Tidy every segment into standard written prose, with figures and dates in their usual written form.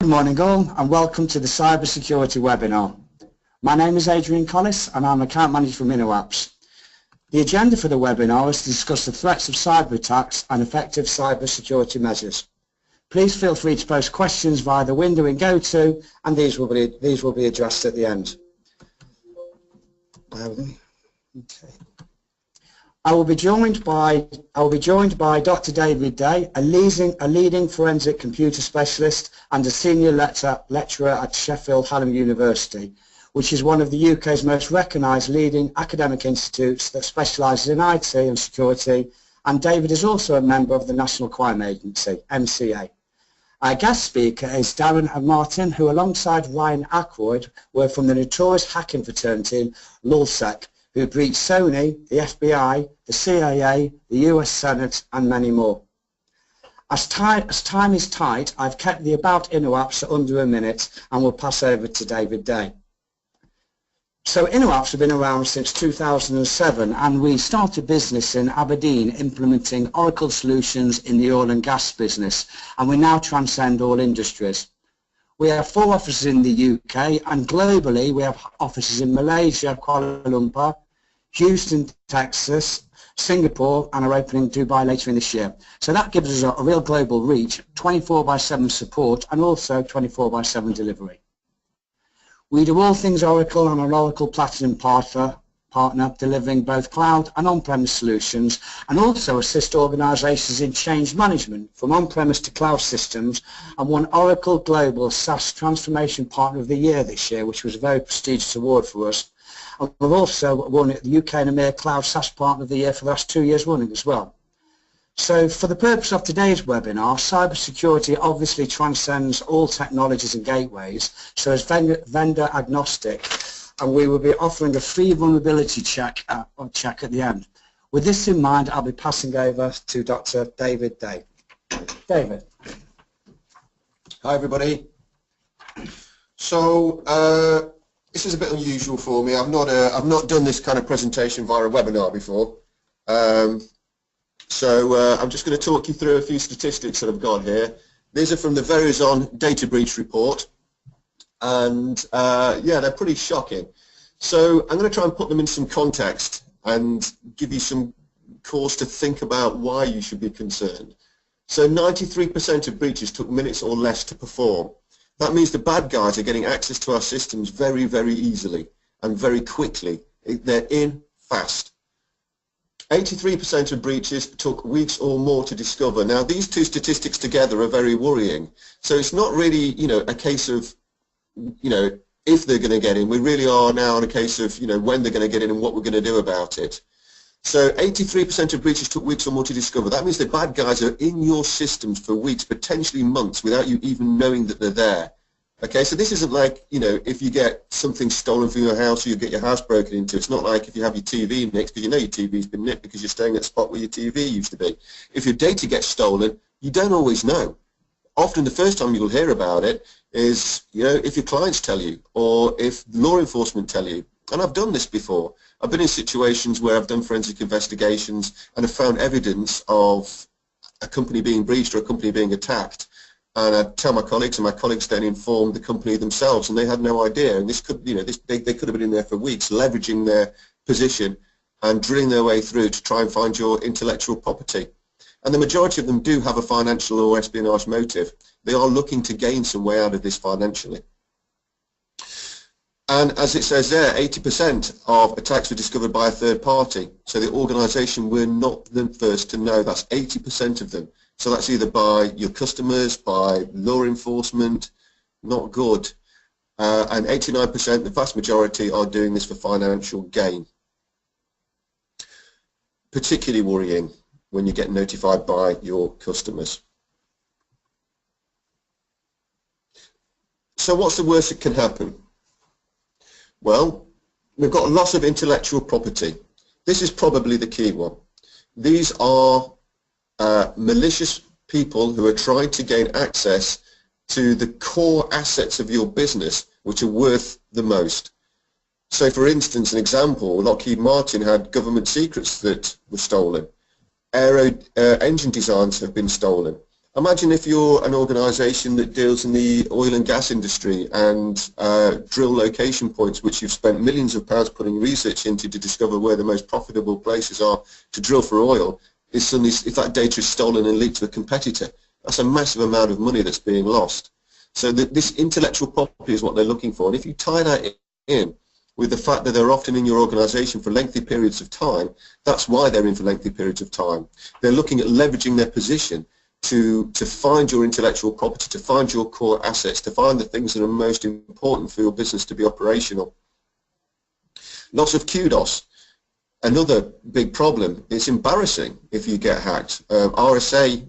Good morning all and welcome to the Cybersecurity webinar. My name is Adrian Collis and I'm Account Manager from Inoapps. The agenda for the webinar is to discuss the threats of cyber attacks and effective cybersecurity measures. Please feel free to post questions via the window in GoTo and these will be addressed at the end. Okay. I will be joined by Dr. David Day, a leading forensic computer specialist and a senior lecturer at Sheffield Hallam University, which is one of the UK's most recognised leading academic institutes that specialises in IT and security, and David is also a member of the National Crime Agency, MCA. Our guest speaker is Darren and Martin, who alongside Ryan Ackroyd were from the notorious hacking fraternity LulzSec, who breached Sony, the FBI, the CIA, the US Senate and many more. As time is tight, I've kept the About Inoapps under a minute and will pass over to David Day. So Inoapps have been around since 2007 and we started business in Aberdeen implementing Oracle solutions in the oil and gas business, and we now transcend all industries. We have 4 offices in the UK and globally we have offices in Malaysia, Kuala Lumpur, Houston, Texas, Singapore, and are opening Dubai later in this year. So that gives us a real global reach, 24/7 support and also 24/7 delivery. We do all things Oracle and an Oracle Platinum partner delivering both cloud and on-premise solutions, and also assist organisations in change management from on-premise to cloud systems, and won Oracle Global SaaS Transformation Partner of the Year this year, which was a very prestigious award for us. And we've also won the UK and EMEA Cloud SaaS Partner of the Year for the last 2 years running as well. So for the purpose of today's webinar, cybersecurity obviously transcends all technologies and gateways, so it's vendor agnostic, and we will be offering a free vulnerability check at the end. With this in mind, I'll be passing over to Dr. David Day. David. Hi everybody. So this is a bit unusual for me. I've not done this kind of presentation via a webinar before. I'm just going to talk you through a few statistics that I've got here. These are from the Verizon data breach report, and yeah, they're pretty shocking. So I'm going to try and put them in some context and give you some cause to think about why you should be concerned. So 93% of breaches took minutes or less to perform. That means the bad guys are getting access to our systems very, very easily and very quickly. They're in fast. 83% of breaches took weeks or more to discover. Now, these two statistics together are very worrying. So it's not really, a case of, if they're going to get in. We really are now on a case of, when they're going to get in and what we're going to do about it. So 83% of breaches took weeks or more to discover. That means the bad guys are in your systems for weeks, potentially months, without you even knowing that they're there. Okay, so this isn't like, if you get something stolen from your house or you get your house broken into. It's not like if you have your TV nicked, because your TV's been nicked because you're staying at the spot where your TV used to be. If your data gets stolen, you don't always know. Often the first time you'll hear about it is, if your clients tell you or if law enforcement tell you. And I've done this before. I've been in situations where I've done forensic investigations and have found evidence of a company being breached or a company being attacked. And I tell my colleagues, and my colleagues then inform the company themselves, and they had no idea. And this could, they could have been in there for weeks, leveraging their position and drilling their way through to try and find your intellectual property. And the majority of them do have a financial or espionage motive. They are looking to gain some way out of this financially. And as it says there, 80% of attacks were discovered by a third party. So the organisation were not the first to know. That's 80% of them. So that's either by your customers, by law enforcement, not good. And 89%, the vast majority, are doing this for financial gain. Particularly worrying when you get notified by your customers. So what's the worst that can happen? Well, we've got a loss of intellectual property. This is probably the key one. These are malicious people who are trying to gain access to the core assets of your business, which are worth the most. So for instance, an example, Lockheed Martin had government secrets that were stolen. Aero engine designs have been stolen. Imagine if you're an organisation that deals in the oil and gas industry and drill location points which you've spent millions of pounds putting research into to discover where the most profitable places are to drill for oil. Is suddenly, if that data is stolen and leaked to a competitor, that's a massive amount of money that's being lost. So this intellectual property is what they're looking for, and if you tie that in with the fact that they're often in your organisation for lengthy periods of time, that's why they're in for lengthy periods of time. They're looking at leveraging their position to find your intellectual property, to find your core assets, to find the things that are most important for your business to be operational. Lots of kudos. Another big problem. It's embarrassing if you get hacked. RSA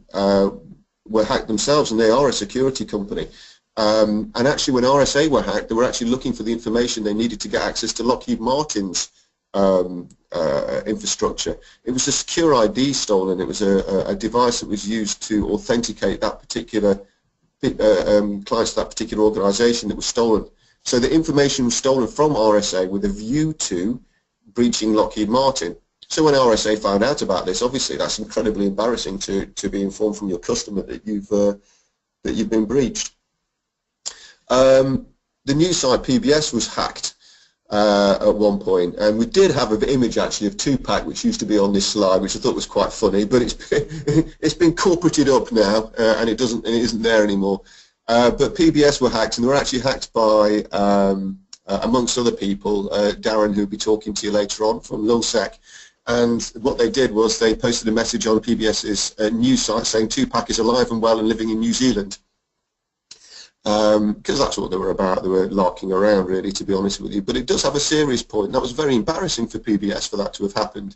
were hacked themselves, and they are a security company. And actually, when RSA were hacked, they were actually looking for the information they needed to get access to Lockheed Martin's infrastructure. It was a secure ID stolen. It was a device that was used to authenticate that particular clients to that particular organisation that was stolen. So the information was stolen from RSA with a view to breaching Lockheed Martin. So when RSA found out about this, obviously that's incredibly embarrassing to be informed from your customer that you've been breached. The news site PBS was hacked at one point, and we did have an image actually of Tupac, which used to be on this slide, which I thought was quite funny, but it's been corporated up now, and it isn't there anymore. But PBS were hacked, and they were actually hacked by amongst other people, Darren, who'll be talking to you later on from LulzSec. And what they did was they posted a message on PBS's news site saying Tupac is alive and well and living in New Zealand. Because that's what they were about. They were larking around, really, to be honest with you. But it does have a serious point. That was very embarrassing for PBS for that to have happened.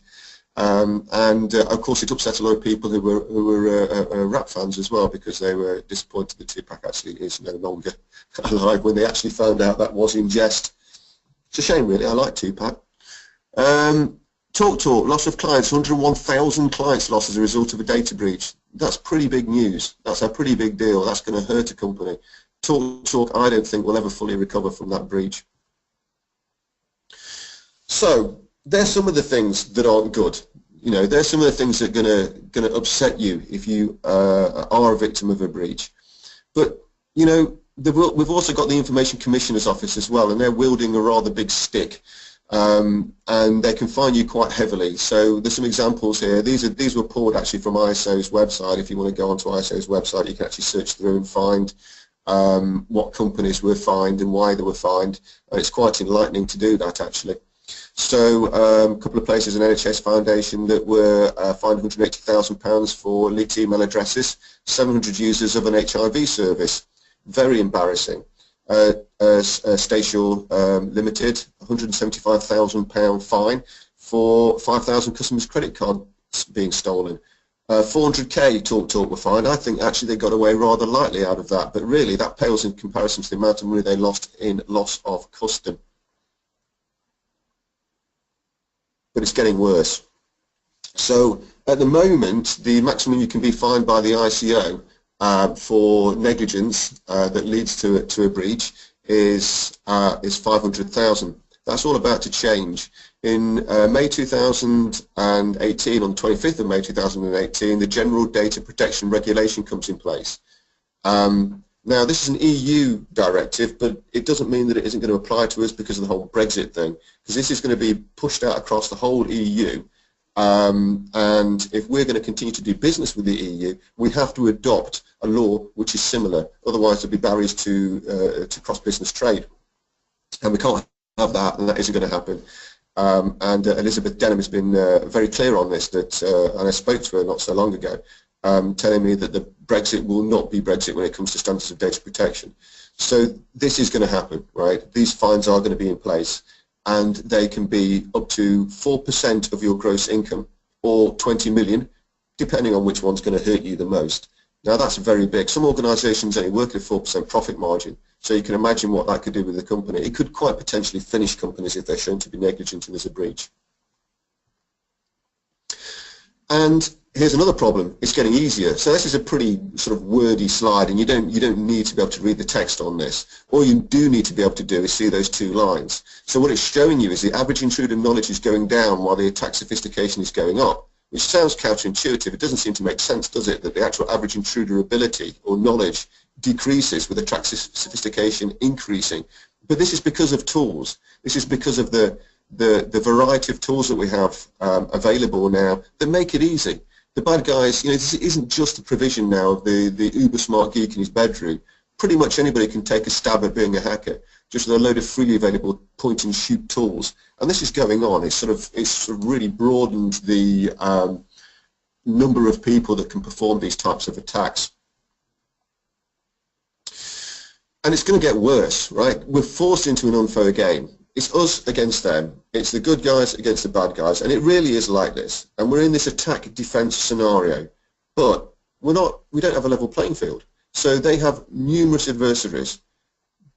Of course, it upset a lot of people who were rap fans as well, because they were disappointed that Tupac actually is no longer alive when they actually found out that was in jest. It's a shame, really. I like Tupac. TalkTalk, loss of clients, 101,000 clients lost as a result of a data breach. That's pretty big news. That's a pretty big deal. That's going to hurt a company. TalkTalk, I don't think, will ever fully recover from that breach. So there's some of the things that aren't good. You know, there's some of the things that are going to upset you if you are a victim of a breach. But you know, we've also got the Information Commissioner's Office as well, and they're wielding a rather big stick. And they can fine you quite heavily. So there's some examples here. These were pulled actually from ISO's website. If you want to go onto ISO's website, you can actually search through and find what companies were fined and why they were fined. And it's quite enlightening to do that, actually. So a couple of places, an NHS Foundation that were fined £180,000 for leaked email addresses, 700 users of an HIV service. Very embarrassing. Station Limited, £175,000 fine for 5,000 customers' credit cards being stolen. 400k TalkTalk were fined. I think actually they got away rather lightly out of that, but really that pales in comparison to the amount of money they lost in loss of custom. But it's getting worse. So at the moment, the maximum you can be fined by the ICO for negligence that leads to a breach is 500,000. That's all about to change. In May 2018, on the 25th of May 2018, the General Data Protection Regulation comes in place. Now, this is an EU directive, but it doesn't mean that it isn't going to apply to us because of the whole Brexit thing, because this is going to be pushed out across the whole EU. And if we're going to continue to do business with the EU, we have to adopt a law which is similar. Otherwise, there'll be barriers to cross-business trade, and we can't have that, and that isn't going to happen. And Elizabeth Denham has been very clear on this. And I spoke to her not so long ago, telling me that the Brexit will not be Brexit when it comes to standards of data protection. So this is going to happen, right? These fines are going to be in place, and they can be up to 4% of your gross income or 20 million, depending on which one's going to hurt you the most. Now that's very big. Some organisations only work at a 4% profit margin, so you can imagine what that could do with the company. It could quite potentially finish companies if they're shown to be negligent and there's a breach. And here's another problem. It's getting easier. So this is a pretty sort of wordy slide, and you don't need to be able to read the text on this. All you do need to be able to do is see those two lines. So what it's showing you is the average intruder knowledge is going down while the attack sophistication is going up. which sounds counterintuitive. It doesn't seem to make sense, does it, that the actual average intruder ability or knowledge decreases with attack sophistication increasing. But this is because of tools. This is because of the variety of tools that we have available now that make it easy. The bad guys, this isn't just the provision now of the uber smart geek in his bedroom. Pretty much anybody can take a stab at being a hacker, just with a load of freely available point and shoot tools. And this is going on. It's sort of really broadened the number of people that can perform these types of attacks. And it's going to get worse, right? We're forced into an unfair game. It's us against them. It's the good guys against the bad guys, and it really is like this. And we're in this attack-defense scenario, but we don't have a level playing field. So they have numerous adversaries.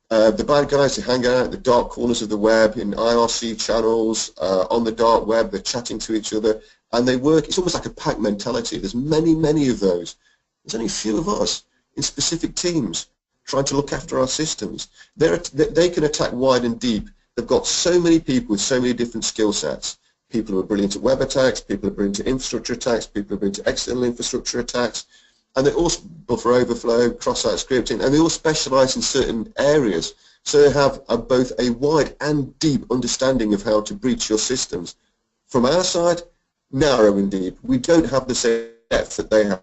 The bad guys, they hang out at the dark corners of the web, in IRC channels, on the dark web. They're chatting to each other, and they work. It's almost like a pack mentality. There's many, many of those. There's only a few of us in specific teams trying to look after our systems. They can attack wide and deep. They've got so many people with so many different skill sets. People who are brilliant at web attacks, people who are brilliant at infrastructure attacks, people who are brilliant at external infrastructure attacks, and they all buffer overflow, cross-site scripting, and they all specialize in certain areas. So they have both a wide and deep understanding of how to breach your systems. From our side, narrow and deep. We don't have the same depth that they have.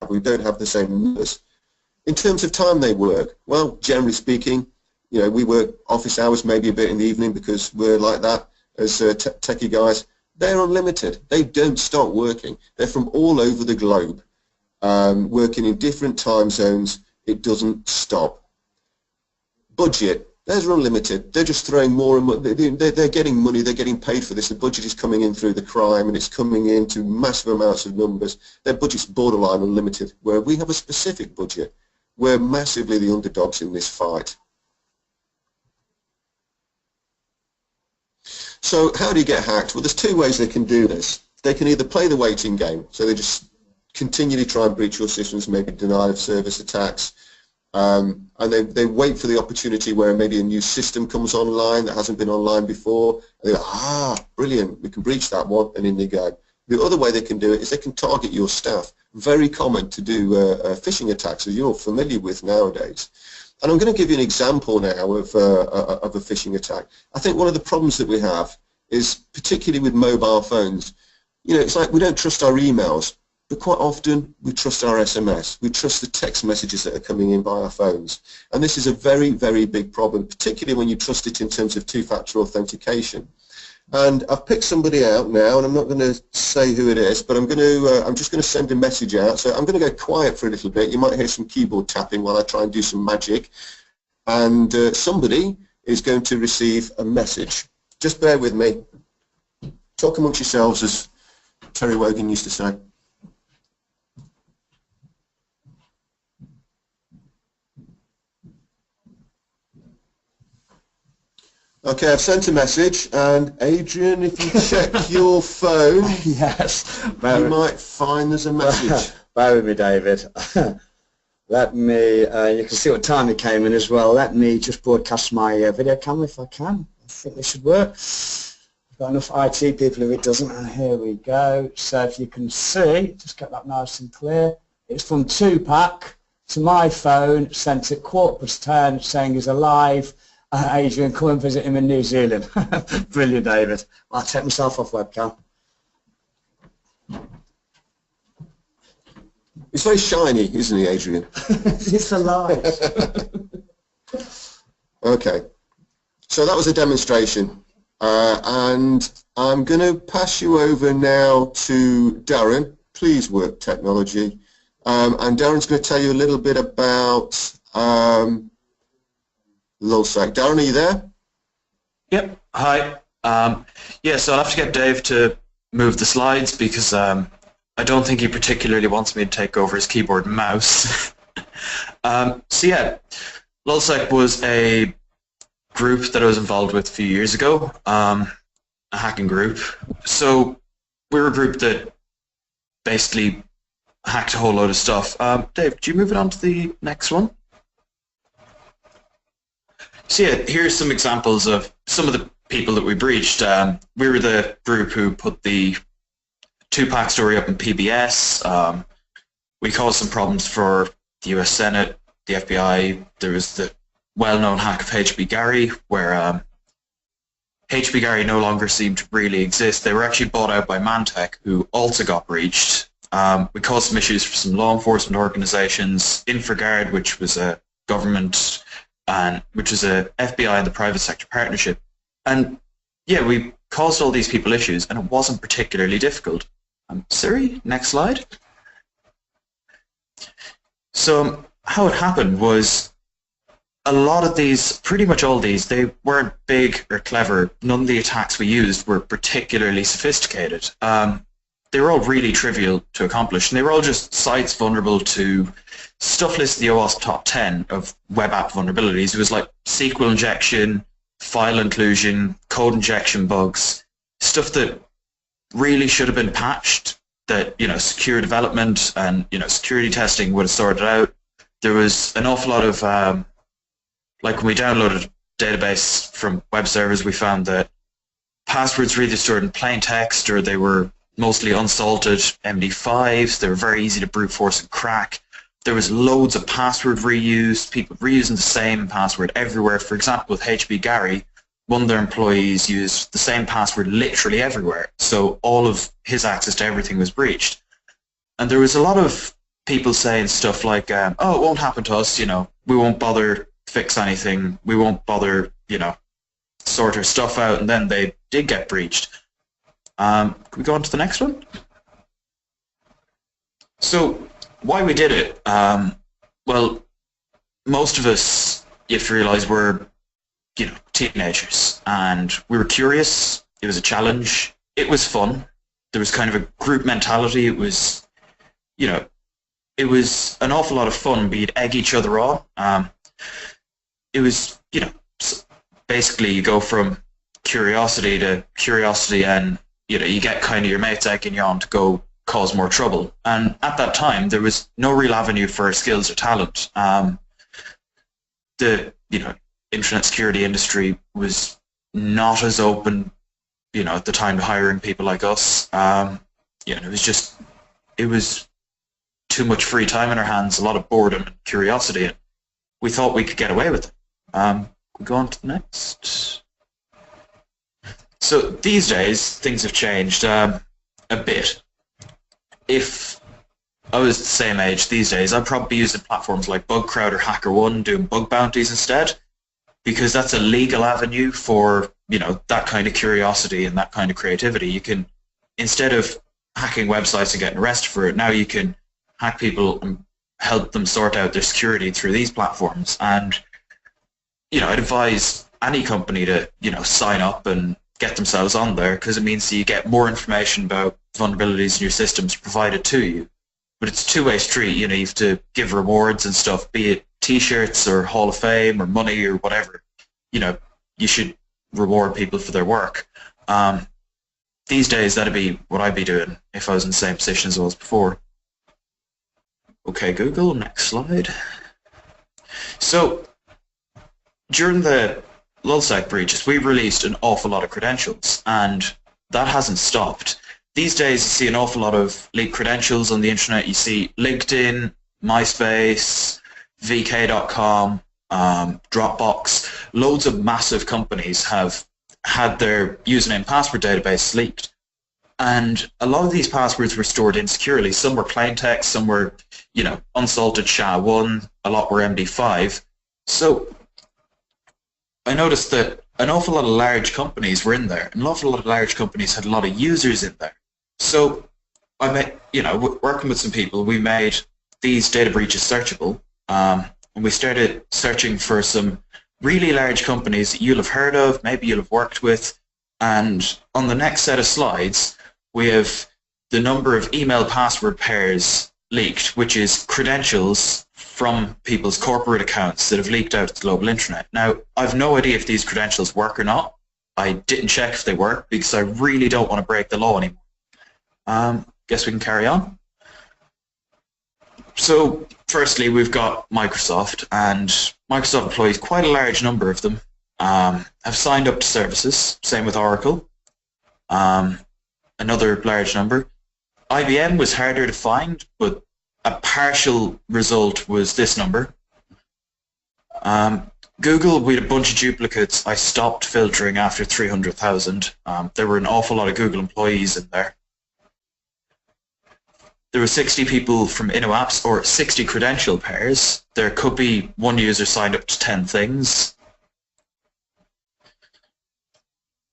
We don't have the same numbers. In terms of time they work, well, generally speaking, we work office hours, maybe a bit in the evening because we're like that as techie guys. They're unlimited. They don't stop working. They're from all over the globe, working in different time zones. It doesn't stop. Budget, theirs are unlimited. They're just throwing more and more. They're getting money. They're getting paid for this. The budget is coming in through the crime, and it's coming into massive amounts of numbers. Their budget's borderline unlimited, where we have a specific budget. We're massively the underdogs in this fight. So how do you get hacked? Well, there's two ways they can do this. They can either play the waiting game, so they just continually try and breach your systems, maybe denial of service attacks, and they wait for the opportunity where maybe a new system comes online that hasn't been online before, and they're like, brilliant, we can breach that one, and in they go. The other way they can do it is they can target your staff. Very common to do phishing attacks, as you're familiar with nowadays. And I'm going to give you an example now of a phishing attack. I think one of the problems that we have is, particularly with mobile phones, it's like we don't trust our emails, but quite often we trust our SMS. We trust the text messages that are coming in by our phones. And this is a very, very big problem, particularly when you trust it in terms of two-factor authentication. And I've picked somebody out now, and I'm not going to say who it is, but I'm just going to send a message out. So I'm going to go quiet for a little bit. You might hear some keyboard tapping while I try and do some magic. And somebody is going to receive a message. Just bear with me. Talk amongst yourselves, as Terry Wogan used to say. Okay, I've sent a message, and Adrian, if you check your phone, yes, you might find there's a message. Bear with me, David. Let me, you can see what time it came in as well. Let me just broadcast my video camera if I can. I think this should work. I've got enough IT people if it doesn't, and here we go. So if you can see, just get that nice and clear. It's from Tupac to my phone, sent at 10:15, saying he's alive. Adrian, come and visit him in New Zealand. Brilliant, David. I'll take myself off webcam. He's very shiny, isn't he, Adrian? It's alive. Okay, so that was a demonstration. And I'm going to pass you over now to Darren. Please work technology. And Darren's going to tell you a little bit about LulzSec. Darren, are you there? Yep. Hi. Yeah, so I'll have to get Dave to move the slides because I don't think he particularly wants me to take over his keyboard and mouse. So yeah, LulzSec was a group that I was involved with a few years ago, a hacking group. So we were a group that basically hacked a whole load of stuff. Dave, do you move it on to the next one? So yeah, here's some examples of some of the people that we breached. We were the group who put the two-pack story up in PBS. We caused some problems for the US Senate, the FBI. There was the well-known hack of HB Gary, where HB Gary no longer seemed to really exist. They were actually bought out by Mantech, who also got breached. We caused some issues for some law enforcement organizations, InfraGard, which was a government, and which was a FBI and the private sector partnership. And yeah, we caused all these people issues, and it wasn't particularly difficult. Siri, next slide. So how it happened was a lot of these, pretty much all these, they weren't big or clever. None of the attacks we used were particularly sophisticated. They were all really trivial to accomplish, and they were all just sites vulnerable to stuff listed in the OWASP top 10 of web app vulnerabilities. It was like SQL injection, file inclusion, code injection bugs, stuff that really should have been patched, that, you know, secure development and, you know, security testing would have sorted out. There was an awful lot of, like when we downloaded a database from web servers, we found that passwords were either stored in plain text or they were mostly unsalted MD5s. They were very easy to brute force and crack. There was loads of password reuse, people reusing the same password everywhere. For example, with HB Gary, one of their employees used the same password literally everywhere. So all of his access to everything was breached. And there was a lot of people saying stuff like, oh, it won't happen to us, you know, we won't bother fix anything, we won't bother, you know, sort our stuff out, and then they did get breached. Can we go on to the next one? So why we did it? Well, most of us, you have to realize, were, you know, teenagers, and we were curious. It was a challenge. It was fun. There was kind of a group mentality. It was, you know, it was an awful lot of fun. We'd egg each other on. It was, you know, basically you go from curiosity to curiosity, and, you know, you get kind of your mates egging you on to go cause more trouble. And at that time, there was no real avenue for skills or talent. The, you know, internet security industry was not as open, you know, at the time to hiring people like us. You know, it was too much free time in our hands, a lot of boredom and curiosity, and we thought we could get away with it. We go on to the next. So these days, things have changed a bit. If I was the same age these days, I'd probably be using platforms like Bugcrowd or HackerOne, doing bug bounties instead, because that's a legal avenue for, you know, that kind of curiosity and that kind of creativity. You can, instead of hacking websites and getting arrested for it, now you can hack people and help them sort out their security through these platforms. And, you know, I'd advise any company to, you know, sign up and get themselves on there, because it means that you get more information about vulnerabilities in your systems provided to you. But it's a two-way street. You know, you have to give rewards and stuff, be it T-shirts or Hall of Fame or money or whatever. You know, you should reward people for their work. These days, that'd be what I'd be doing if I was in the same position as I was before. Okay, Google, next slide. So, during the LulzSec breaches, we released an awful lot of credentials, and that hasn't stopped. These days, you see an awful lot of leaked credentials on the internet. You see LinkedIn, MySpace, VK.com, Dropbox. Loads of massive companies have had their username and password database leaked. And a lot of these passwords were stored insecurely. Some were plain text, some were, you know, unsalted SHA-1, a lot were MD5. So I noticed that an awful lot of large companies were in there, and an awful lot of large companies had a lot of users in there. So I made, you know, working with some people, we made these data breaches searchable, and we started searching for some really large companies that you'll have heard of, maybe you'll have worked with, and on the next set of slides, we have the number of email password pairs leaked, which is credentials from people's corporate accounts that have leaked out to the global internet. Now, I've no idea if these credentials work or not. I didn't check if they work because I really don't want to break the law anymore. Guess we can carry on. So, firstly, we've got Microsoft, and Microsoft employees, quite a large number of them, have signed up to services. Same with Oracle. Another large number. IBM was harder to find, but a partial result was this number. Google, we had a bunch of duplicates. I stopped filtering after 300,000. There were an awful lot of Google employees in there. There were 60 people from Inoapps, or 60 credential pairs. There could be one user signed up to 10 things.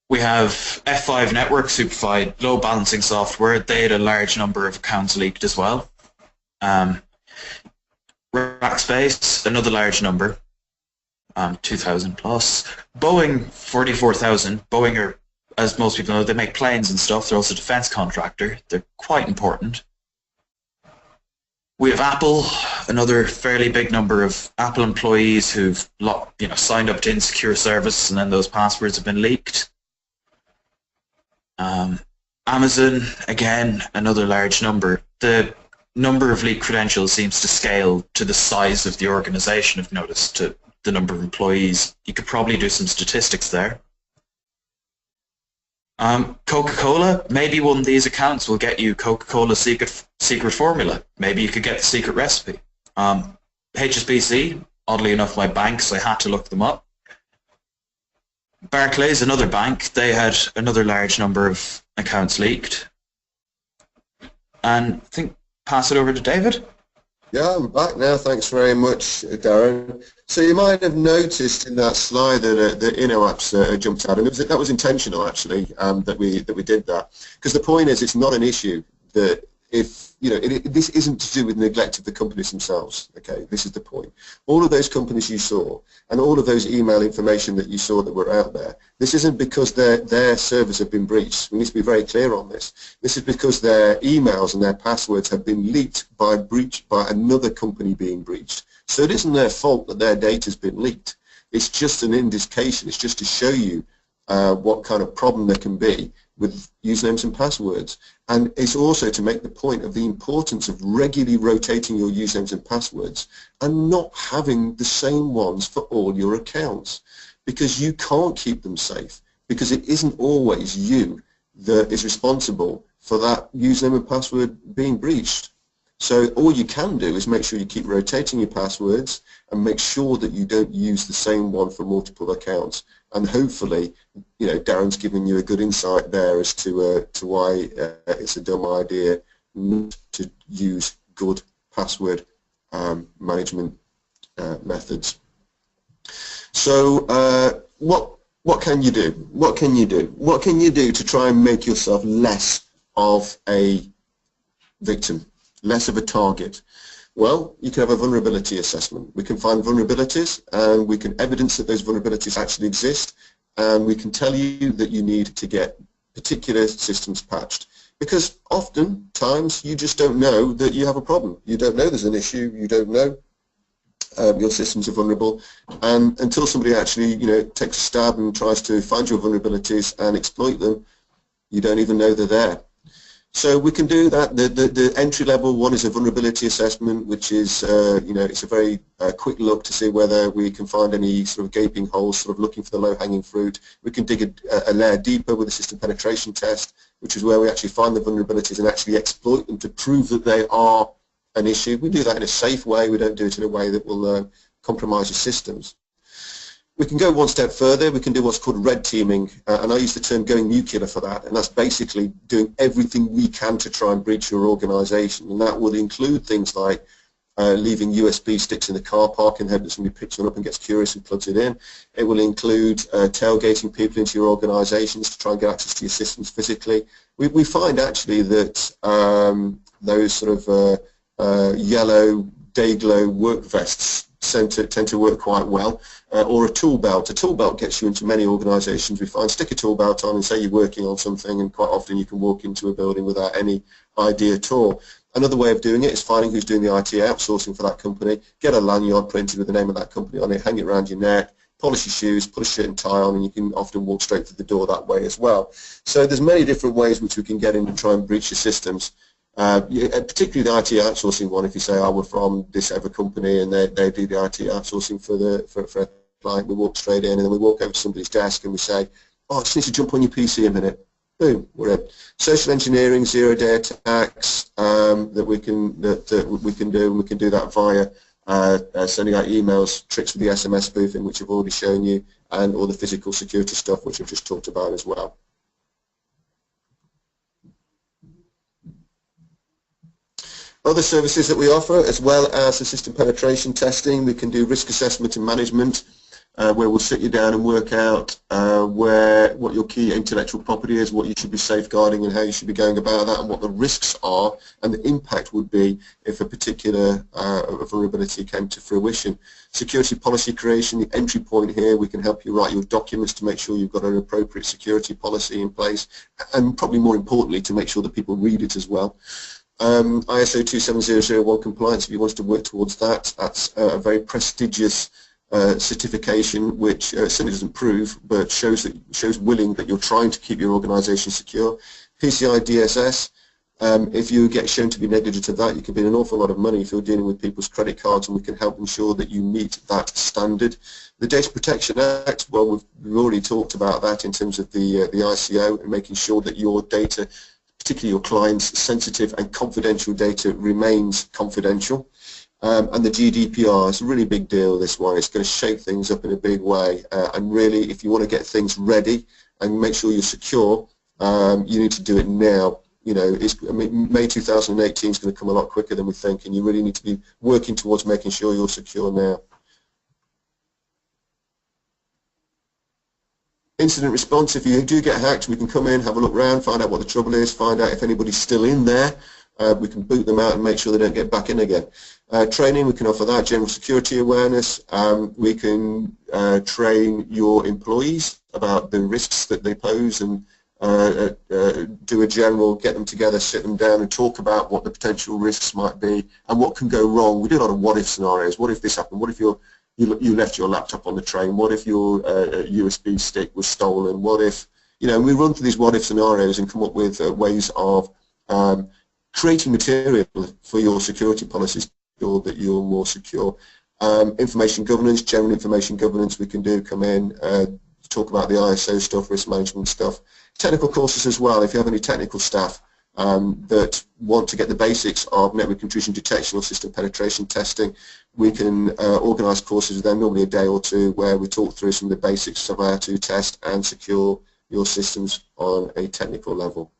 We have F5 network supervised load balancing software. They had a large number of accounts leaked as well. Rackspace, another large number, 2,000 plus. Boeing, 44,000. Boeing are, as most people know, they make planes and stuff. They're also a defense contractor. They're quite important. We have Apple, another fairly big number of Apple employees who've signed up to insecure service, and then those passwords have been leaked. Amazon, again, another large number. The number of leaked credentials seems to scale to the size of the organization, I've noticed, to the number of employees. You could probably do some statistics there. Coca-Cola, maybe one of these accounts will get you Coca-Cola's secret formula. Maybe you could get the secret recipe. HSBC, oddly enough my bank, so I had to look them up. Barclays, another bank, they had another large number of accounts leaked. And I think pass it over to David. Yeah, I'm back now. Thanks very much, Darren. So you might have noticed in that slide that the Inoapps jumped out, and that was intentional actually, that we did that, because the point is it's not an issue that if this isn't to do with neglect of the companies themselves. Okay, this is the point. All of those companies you saw and all of those email information that you saw that were out there, this isn't because their servers have been breached. We need to be very clear on this. This is because their emails and their passwords have been leaked by another company being breached. So it isn't their fault that their data's been leaked. It's just an indication. It's just to show you what kind of problem there can be with usernames and passwords. And it's also to make the point of the importance of regularly rotating your usernames and passwords and not having the same ones for all your accounts, because you can't keep them safe, because it isn't always you that is responsible for that username and password being breached. So all you can do is make sure you keep rotating your passwords and make sure that you don't use the same one for multiple accounts. And hopefully, Darren's given you a good insight there as to why it's a dumb idea not to use good password management methods. So what can you do? What can you do? What can you do to try and make yourself less of a victim, less of a target? Well, you can have a vulnerability assessment. We can find vulnerabilities and we can evidence that those vulnerabilities actually exist, and we can tell you that you need to get particular systems patched, because oftentimes you just don't know that you have a problem. You don't know there's an issue. You don't know your systems are vulnerable, and until somebody actually takes a stab and tries to find your vulnerabilities and exploit them, you don't even know they're there. So we can do that. The entry-level one is a vulnerability assessment, which is, it's a very quick look to see whether we can find any sort of gaping holes, sort of looking for the low-hanging fruit. We can dig a layer deeper with a system penetration test, which is where we actually find the vulnerabilities and actually exploit them to prove that they are an issue. We do that in a safe way. We don't do it in a way that will compromise your systems. We can go one step further. We can do what's called red teaming, and I use the term going nuclear for that, and that's basically doing everything we can to try and breach your organization, and that will include things like leaving USB sticks in the car park and hope that somebody picks one up and gets curious and plugs it in. It will include tailgating people into your organizations to try and get access to your systems physically. We find actually that those sort of yellow day-glow work vests tend to work quite well, or a tool belt. A tool belt gets you into many organizations. We find stick a tool belt on and say you're working on something, and quite often you can walk into a building without any ID at all. Another way of doing it is finding who's doing the IT outsourcing for that company, get a lanyard printed with the name of that company on it, hang it around your neck, polish your shoes, put a shirt and tie on, and you can often walk straight through the door that way as well. So there's many different ways which we can get in and try and breach your systems. Particularly the IT outsourcing one, if you say, we're from this other company and they do the IT outsourcing for a client, we walk straight in and then we walk over to somebody's desk and we say, I just need to jump on your PC a minute. Boom, we're in. Social engineering, zero-day attacks that we can do, and we can do that via sending out emails, tricks with the SMS spoofing, which I've already shown you, and all the physical security stuff, which I've just talked about as well. Other services that we offer, as well as the system penetration testing, we can do risk assessment and management, where we'll sit you down and work out what your key intellectual property is, what you should be safeguarding and how you should be going about that, and what the risks are and the impact would be if a particular vulnerability came to fruition. Security policy creation, the entry point here, we can help you write your documents to make sure you've got an appropriate security policy in place, and probably more importantly to make sure that people read it as well. ISO 27001 compliance, if you want to work towards that, that's a very prestigious certification, which certainly doesn't prove, but shows willing that you're trying to keep your organisation secure. PCI DSS, if you get shown to be negligent of that, you can be in an awful lot of money if you're dealing with people's credit cards, and we can help ensure that you meet that standard. The Data Protection Act, well, we've already talked about that in terms of the ICO and making sure that your data, particularly your clients' sensitive and confidential data, remains confidential. And the GDPR is a really big deal, this one. It's going to shake things up in a big way. And really, if you want to get things ready and make sure you're secure, you need to do it now. You know, May 2018 is going to come a lot quicker than we think, and you really need to be working towards making sure you're secure now. Incident response, if you do get hacked, we can come in, have a look around, find out what the trouble is, find out if anybody's still in there. We can boot them out and make sure they don't get back in again. Training, we can offer that, general security awareness. We can train your employees about the risks that they pose, and do a general, get them together, sit them down and talk about what the potential risks might be and what can go wrong. We do a lot of what-if scenarios. What if this happened? What if you left your laptop on the train? What if your USB stick was stolen? What if, you know, we run through these what-if scenarios and come up with ways of creating material for your security policies so that you're more secure. Information governance, general information governance we can do, come in, talk about the ISO stuff, risk management stuff. Technical courses as well, if you have any technical staff that want to get the basics of network intrusion detection or system penetration testing, we can organise courses with them, normally a day or two, where we talk through some of the basics of how to test and secure your systems on a technical level.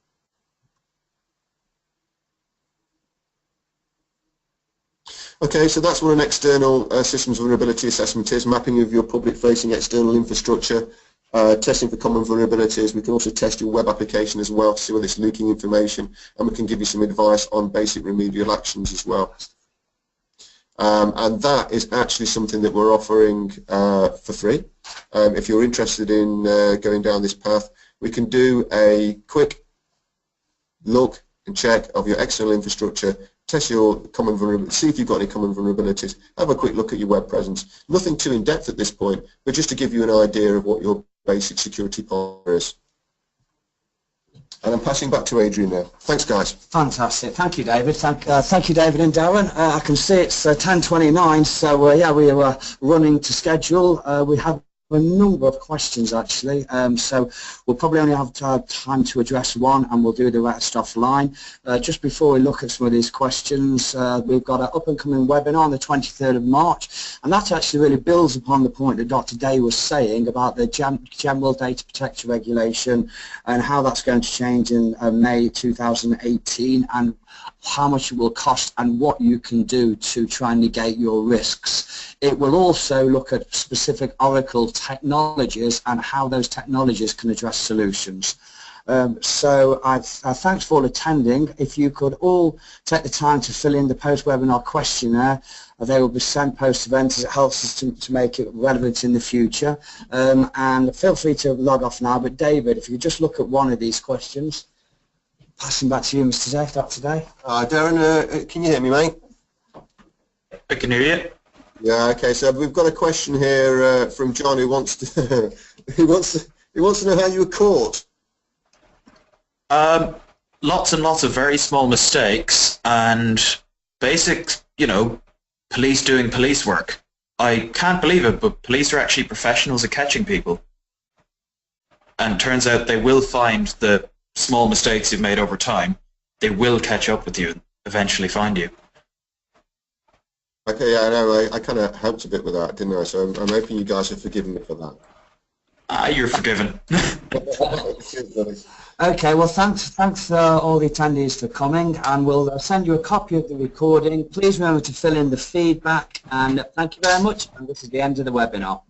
Okay, so that's what an external systems vulnerability assessment is, mapping of your public-facing external infrastructure, testing for common vulnerabilities. We can also test your web application as well to see whether it's leaking information, and we can give you some advice on basic remedial actions as well. And that is actually something that we're offering for free. If you're interested in going down this path, we can do a quick look and check of your external infrastructure, test your common vulnerabilities, see if you've got any common vulnerabilities, have a quick look at your web presence. Nothing too in-depth at this point, but just to give you an idea of what your basic security posture is. And I'm passing back to Adrian now. Thanks, guys. Fantastic. Thank you, David. Thank you, David and Darren. I can see it's 10:29, so yeah, we are running to schedule. We have a number of questions actually, so we'll probably only have time to address one, and we'll do the rest offline. Just before we look at some of these questions, we've got an up-and-coming webinar on the 23rd of March, and that actually really builds upon the point that Dr. Day was saying about the General Data Protection Regulation and how that's going to change in May 2018, and how much it will cost and what you can do to try and negate your risks. It will also look at specific Oracle technologies and how those technologies can address solutions. So thanks for all attending. If you could all take the time to fill in the post-webinar questionnaire, they will be sent post-event as it helps us to make it relevant in the future. And feel free to log off now, but David, if you just look at one of these questions. Passing back to you, Mr. Day, Dr. Day. Darren, can you hear me, mate? I can hear you. Yeah. Okay. So we've got a question here from John who wants to he wants to know how you were caught. Lots and lots of very small mistakes and basic, you know, police doing police work. I can't believe it, but police are actually professionals at catching people. And it turns out they will find the small mistakes you've made over time, they will catch up with you and eventually find you. Okay, yeah, I know. I kind of helped a bit with that, didn't I? So I'm hoping you guys have forgiven me for that. You're forgiven. Okay, well, thanks all the attendees for coming, and we'll send you a copy of the recording. Please remember to fill in the feedback, and thank you very much. And this is the end of the webinar.